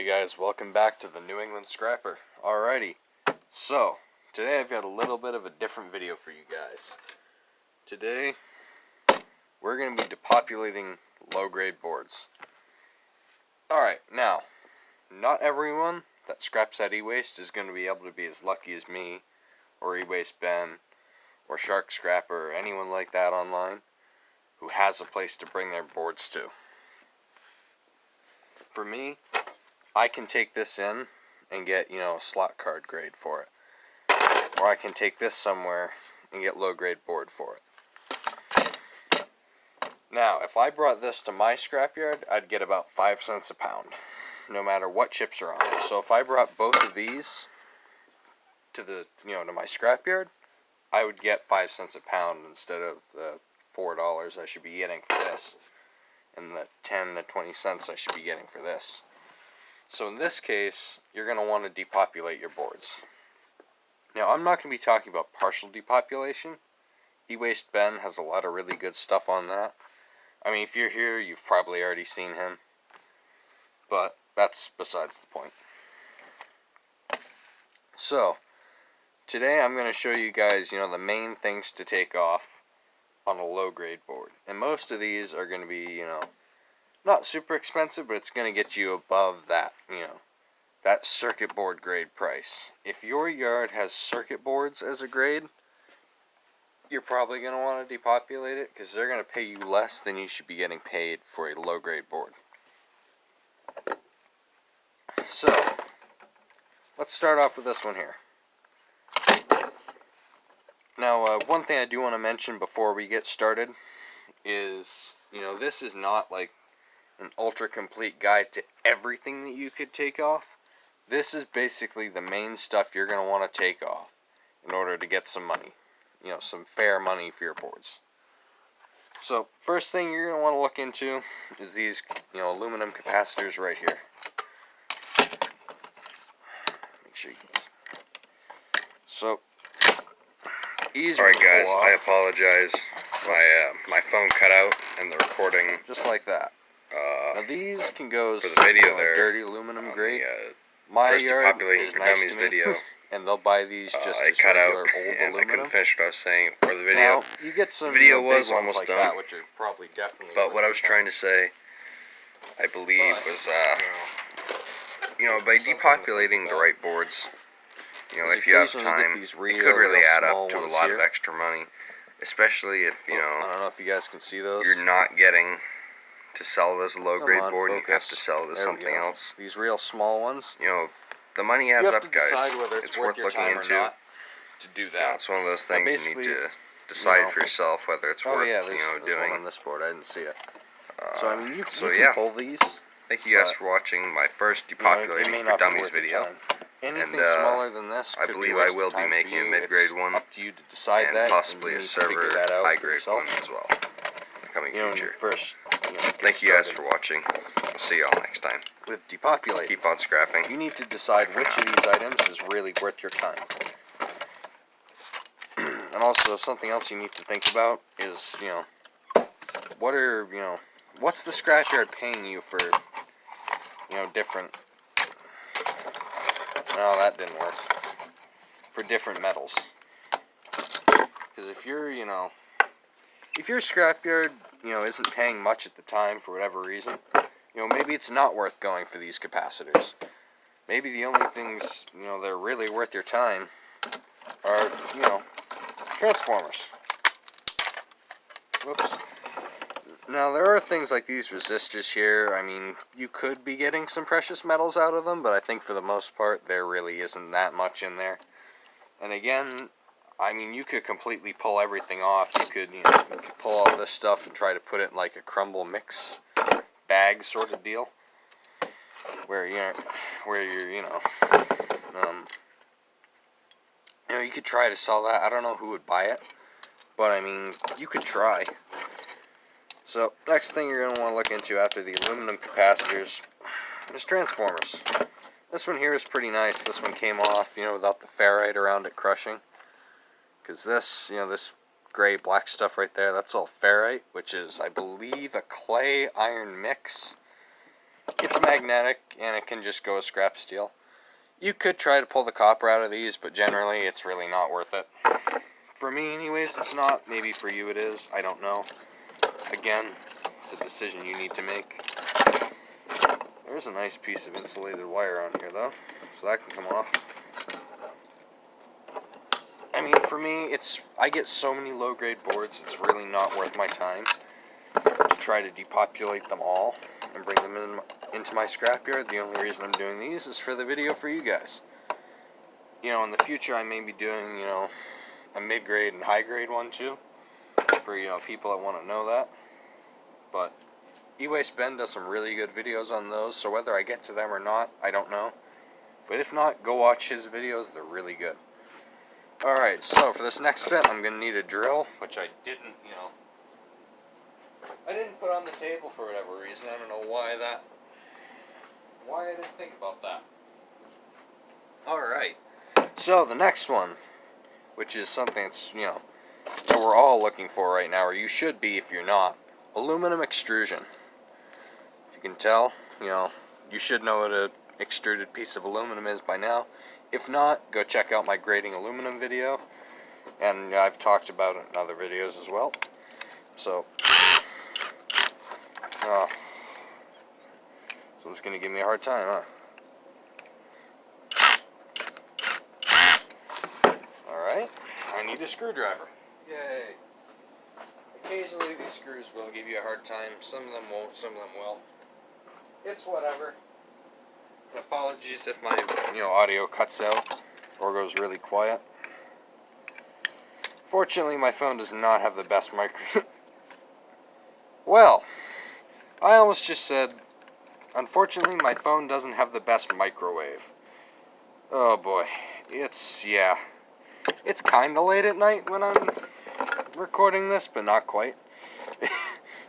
Hey guys, welcome back to the New England Scrapper. Alrighty, so today I've got a little bit of a different video for you guys. Today we're going to be depopulating low-grade boards. Alright, now, not everyone that scraps at e-waste is going to be able to be as lucky as me, or e-waste Ben, or Shark Scrapper, or anyone like that online who has a place to bring their boards to. For me, I can take this in and get, a slot card grade for it. Or I can take this somewhere and get low grade board for it. Now, if I brought this to my scrapyard, I'd get about 5 cents a pound, no matter what chips are on it. So if I brought both of these to to my scrapyard, I would get 5 cents a pound instead of the $4 I should be getting for this, and the 10 to 20 cents I should be getting for this. So in this case, you're going to want to depopulate your boards. Now, I'm not going to be talking about partial depopulation. E-Waste Ben has a lot of really good stuff on that. I mean, if you're here, you've probably already seen him. But that's besides the point. So, today I'm going to show you guys, the main things to take off on a low-grade board. And most of these are going to be, not super expensive, but it's going to get you above that, that circuit board grade price. If your yard has circuit boards as a grade, you're probably going to want to depopulate it because they're going to pay you less than you should be getting paid for a low grade board. So, let's start off with this one here. Now, one thing I do want to mention before we get started is, this is not like an ultra complete guide to everything that you could take off. This is basically the main stuff you're going to want to take off in order to get some money, some fair money for your boards. So first thing you're going to want to look into is these aluminum capacitors right here. Make sure you can. So alright guys, I apologize, my phone cut out and the recording just like that. Now these can go for the video there, dirty aluminum grade. My yard is nice Dummies video, and they'll buy these just as cut out, old and aluminum. I couldn't finish what I was saying for the video. Now, you get some the video was big almost like done, that, which are probably definitely. But what I was trying to say, I believe, was by depopulating the right boards, if you have time, it could really add up to a lot of extra money, especially if I don't know if you guys can see those. You're not getting to sell this low-grade board, and you have to sell it as something else. These real small ones. The money adds up, guys. Whether it's worth looking into. To do that. It's one of those things you need to decide for yourself whether it's worth there's doing. One on this board. I didn't see it. So I mean, you can pull these. Thank you guys for watching my first Depopulating for Dummies video. Anything smaller than this, I believe I will be making a mid-grade one, up to you to decide and that, possibly and a server high-grade one as well. Coming future. Thank you guys for watching. I'll see y'all next time. With Depopulating, keep on scrapping. You need to decide which of these items is really worth your time. And also, something else you need to think about is, what's the scrapyard paying you for, different. No, that didn't work. For different metals. Because if your scrapyard, isn't paying much at the time for whatever reason, maybe it's not worth going for these capacitors. Maybe the only things, that are really worth your time are, transformers. Whoops. Now, there are things like these resistors here. I mean, you could be getting some precious metals out of them, but I think for the most part, there really isn't that much in there. And again, I mean, you could completely pull everything off. You could, you could pull all this stuff and try to put it in like a crumble mix bag sort of deal, where you could try to sell that. I don't know who would buy it, but I mean, you could try. So, next thing you're going to want to look into after the aluminum capacitors is transformers. This one here is pretty nice. This one came off, without the ferrite around it crushing. Because this, this gray black stuff right there, that's all ferrite, which is, I believe, a clay iron mix. It's magnetic, and it can just go as scrap steel. You could try to pull the copper out of these, but generally it's really not worth it. For me anyways, it's not. Maybe for you it is. I don't know. Again, it's a decision you need to make. There's a nice piece of insulated wire on here though, so that can come off. I mean, for me, I get so many low-grade boards, it's really not worth my time to try to depopulate them all and bring them into my scrapyard. The only reason I'm doing these is for the video for you guys. You know, in the future I may be doing, you know, a mid-grade and high-grade one too, for, you know, people that want to know that. But E-Waste Ben does some really good videos on those, so whether I get to them or not, I don't know. But if not, go watch his videos, they're really good. Alright, so for this next bit, I'm going to need a drill, which I didn't, you know, I didn't put on the table for whatever reason. I don't know why I didn't think about that. Alright, so the next one, which is something that's, you know, that we're all looking for right now, or you should be if you're not, aluminum extrusion. If you can tell, you know, you should know what an extruded piece of aluminum is by now. If not, go check out my grading aluminum video, and I've talked about it in other videos as well. So, so it's going to give me a hard time, huh? Alright, I need a screwdriver. Yay. Occasionally these screws will give you a hard time. Some of them won't, some of them will. It's whatever. Apologies if my, you know, audio cuts out or goes really quiet. Fortunately, my phone does not have the best micro. Well, I almost just said, unfortunately, my phone doesn't have the best microwave. Oh boy, it's kind of late at night when I'm recording this, but not quite.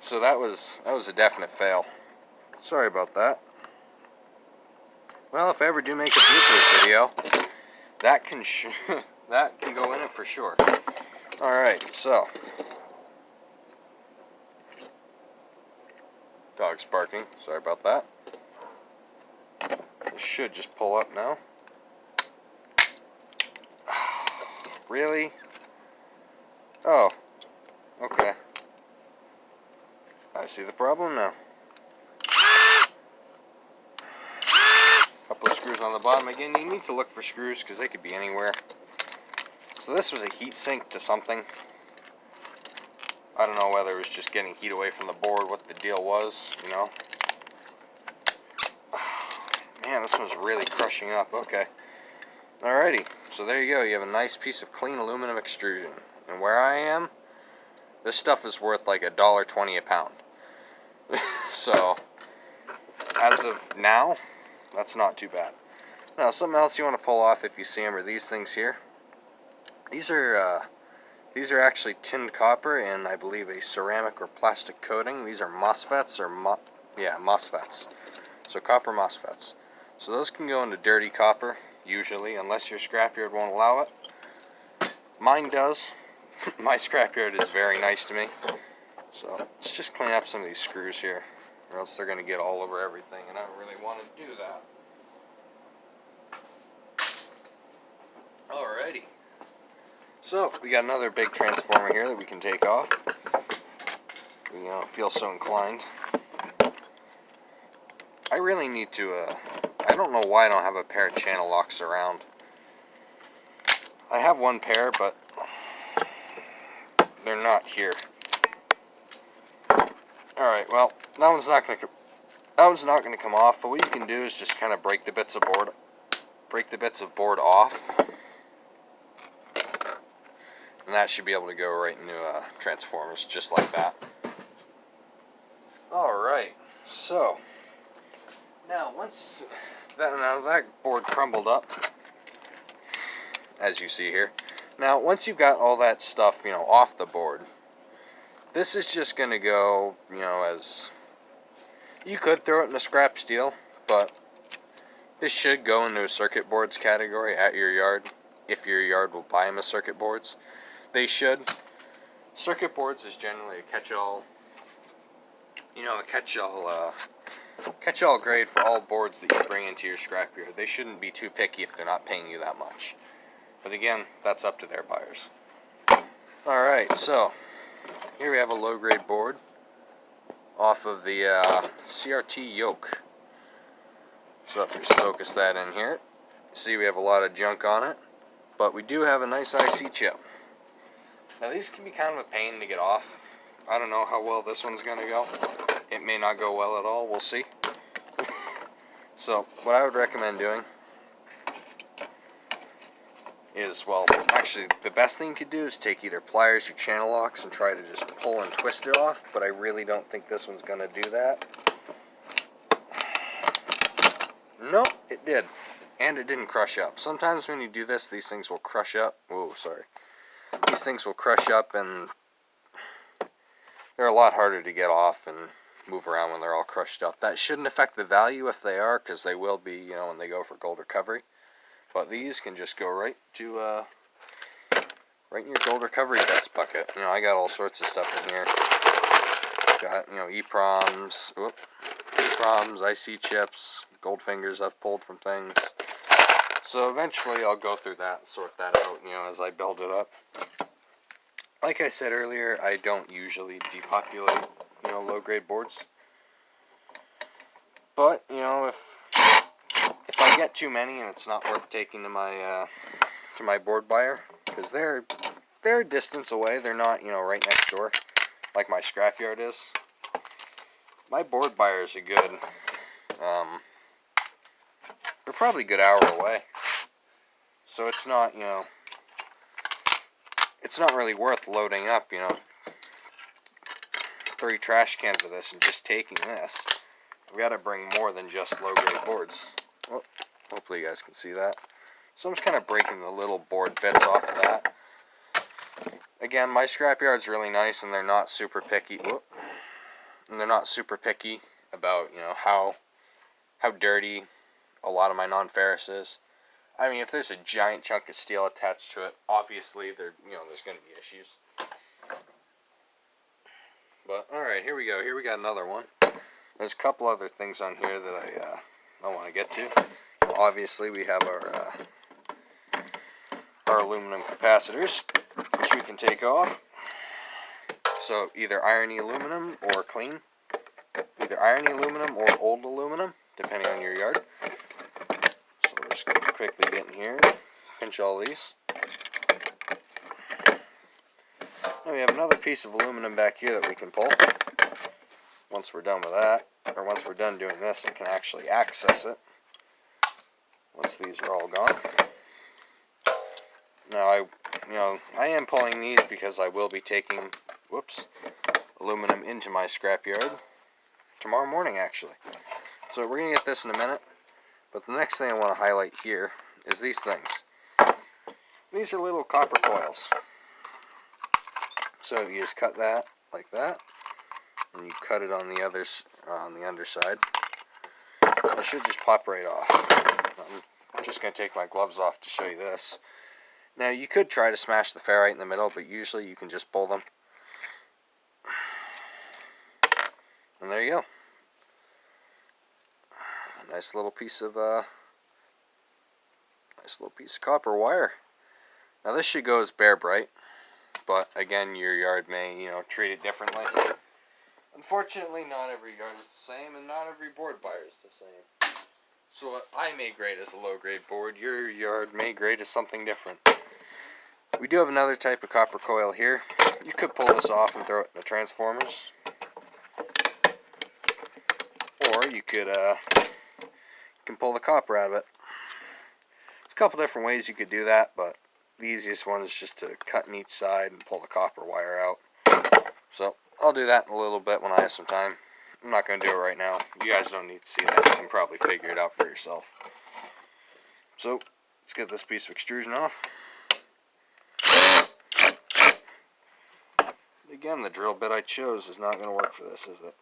So that was a definite fail. Sorry about that. Well, if I ever do make a bloopers video, that can go in it for sure. Alright, so. Dog's barking. Sorry about that. This should just pull up now. Really? Oh. Okay. I see the problem now. Couple of screws on the bottom. Again, you need to look for screws because they could be anywhere. So this was a heat sink to something. I don't know whether it was just getting heat away from the board, what the deal was, you know. Man, this one's really crushing up. Okay. Alrighty. So there you go. You have a nice piece of clean aluminum extrusion. And where I am, this stuff is worth like $1.20 a pound. So, as of now, that's not too bad. Now, something else you want to pull off if you see them are these things here. These are actually tinned copper and I believe a ceramic or plastic coating. These are MOSFETs or MOSFETs. So copper MOSFETs. So those can go into dirty copper usually, unless your scrapyard won't allow it. Mine does. My scrapyard is very nice to me. So let's just clean up some of these screws here, or else they're going to get all over everything, and I don't really want to do that. Alrighty. So, we got another big transformer here that we can take off. We feel so inclined. I really need to, I don't know why I don't have a pair of channel locks around. I have one pair, but they're not here. Alright, well, that one's not going to come off, but what you can do is just kind of break the bits of board off. And that should be able to go right into transformers, just like that. Alright, so, now once that board crumbled up, as you see here, now once you've got all that stuff, off the board, this is just going to go, as, you could throw it in a scrap steel, but this should go into a circuit boards category at your yard, if your yard will buy them as circuit boards. They should. Circuit boards is generally a catch-all, catch-all grade for all boards that you bring into your scrapyard. They shouldn't be too picky if they're not paying you that much. But again, that's up to their buyers. Alright, so here we have a low-grade board off of the CRT yoke. So if we just focus that in here, see we have a lot of junk on it, but we do have a nice IC chip. Now these can be kind of a pain to get off. I don't know how well this one's going to go. It may not go well at all, we'll see. So what I would recommend doing is, well, actually the best thing you could do is take either pliers or channel locks and try to just pull and twist it off, but I really don't think this one's going to do that. Nope, it did. And it didn't crush up. Sometimes when you do this, these things will crush up. Whoa, sorry. These things will crush up and they're a lot harder to get off and move around when they're all crushed up. That shouldn't affect the value if they are, because they will be, you know, when they go for gold recovery. But these can just go right to, right in your gold recovery bets bucket. You know, I got all sorts of stuff in here. Got, you know, EPROMs, IC chips, gold fingers I've pulled from things. So eventually I'll go through that and sort that out, you know, as I build it up. Like I said earlier, I don't usually depopulate, you know, low-grade boards. But, you know, if I get too many and it's not worth taking to my board buyer, because they're a distance away, they're not, you know, right next door, like my scrapyard is. My board buyers are good. They're probably a good hour away. So it's not, you know, it's not really worth loading up, you know, 3 trash cans of this and just taking this. We got to bring more than just low-grade boards. Well, hopefully you guys can see that. So I'm just kind of breaking the little board bits off of that. Again, my scrapyard's really nice, and they're not super picky. Whoop. And they're not super picky about, you know, how dirty a lot of my non-ferrous is. I mean, if there's a giant chunk of steel attached to it, obviously there's going to be issues. But alright, here we go. Here we got another one. There's a couple other things on here that I want to get to. Obviously, we have our aluminum capacitors, which we can take off. So either irony aluminum or clean. Either irony aluminum or old aluminum, depending on your yard. So we're just going to quickly get in here, pinch all these. Now we have another piece of aluminum back here that we can pull. Once we're done with that, or once we're done doing this, I can actually access it. Once these are all gone. Now I am pulling these because I will be taking, aluminum into my scrapyard tomorrow morning, actually. So we're going to get this in a minute. But the next thing I want to highlight here is these things. These are little copper coils. So you just cut that like that, and you cut it on the underside. It should just pop right off. I'm just going to take my gloves off to show you this. Now you could try to smash the ferrite in the middle, but usually you can just pull them. And there you go. Nice little piece of copper wire. Now this should go as bare bright, but again, your yard may, you know, treat it differently. Unfortunately, not every yard is the same, and not every board buyer is the same. So what I may grade as a low-grade board, your yard may grade as something different. We do have another type of copper coil here. You could pull this off and throw it in the transformers. Or you can pull the copper out of it. There's a couple different ways you could do that, but the easiest one is just to cut in each side and pull the copper wire out. So I'll do that in a little bit when I have some time. I'm not going to do it right now. You guys don't need to see that. You can probably figure it out for yourself. So let's get this piece of extrusion off. Again, the drill bit I chose is not going to work for this, is it?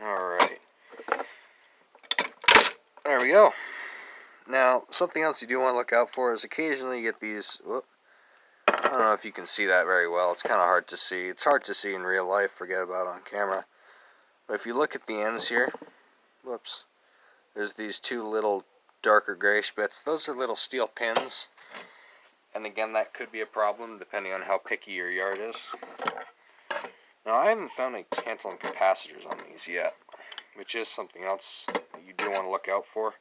Alright. There we go. Now, something else you do want to look out for is occasionally you get these don't know if you can see that very well. It's kind of hard to see. It's hard to see in real life, forget about on camera. But if you look at the ends here, whoops, there's these two little darker grayish bits. Those are little steel pins. And again, that could be a problem depending on how picky your yard is. Now, I haven't found any tantalum capacitors on these yet, which is something else that you do want to look out for.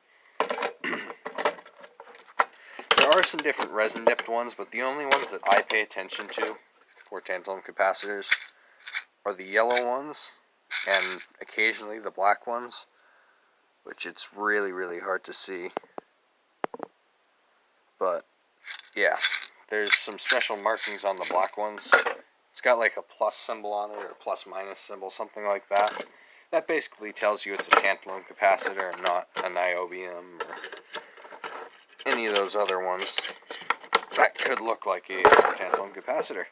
There are some different resin dipped ones, but the only ones that I pay attention to for tantalum capacitors are the yellow ones and occasionally the black ones, which it's really, really hard to see. But yeah, there's some special markings on the black ones. It's got like a plus symbol on it, or a plus minus symbol, something like that. That basically tells you it's a tantalum capacitor and not a niobium or any of those other ones that could look like a tantalum capacitor.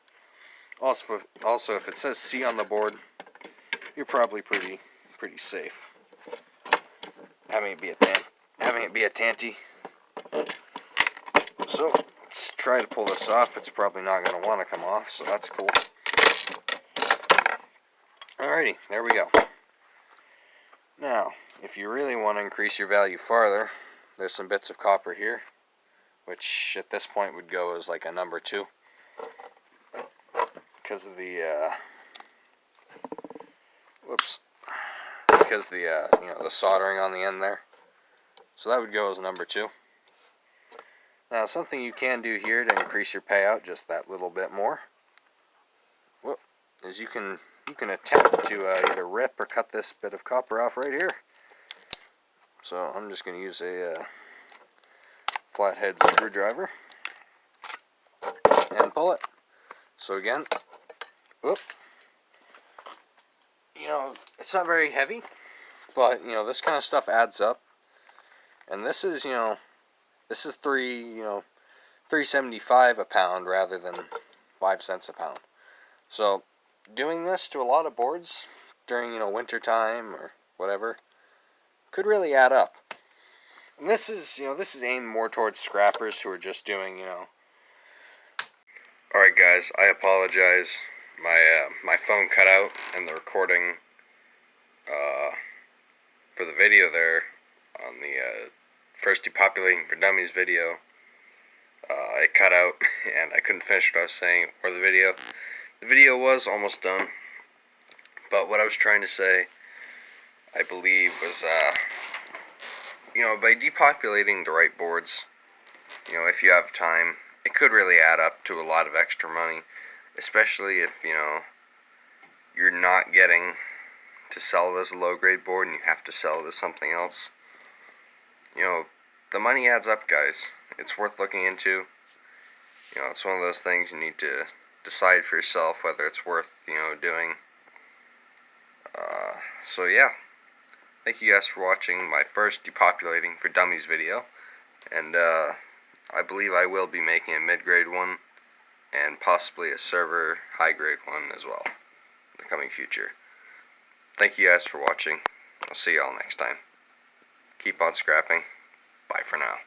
Also, if it says C on the board, you're probably pretty safe. Having it be a tanty. So let's try to pull this off. It's probably not going to want to come off, so that's cool. Alrighty, there we go. Now, if you really want to increase your value farther, there's some bits of copper here, which at this point would go as like a number 2 because of the the soldering on the end there. So that would go as number 2. Now, something you can do here to increase your payout just that little bit more, is you can attempt to either rip or cut this bit of copper off right here. So I'm just going to use a flathead screwdriver and pull it. So again, it's not very heavy, but this kind of stuff adds up. And this is $3.75 a pound rather than 5 cents a pound. So doing this to a lot of boards during winter time or whatever could really add up. And this is aimed more towards scrappers who are just doing Alright guys, I apologize. My phone cut out and the recording for the video there on the first Depopulating for Dummies video. It cut out and I couldn't finish what I was saying for the video. The video was almost done, but what I was trying to say, I believe, was by depopulating the right boards, if you have time, it could really add up to a lot of extra money, especially if you're not getting to sell it as a low-grade board and you have to sell it as something else. The money adds up, guys. It's worth looking into. It's one of those things you need to decide for yourself whether it's worth, doing. So yeah. Thank you guys for watching my first Depopulating for Dummies video. And I believe I will be making a mid-grade one and possibly a server high-grade one as well in the coming future. Thank you guys for watching. I'll see y'all next time. Keep on scrapping. Bye for now.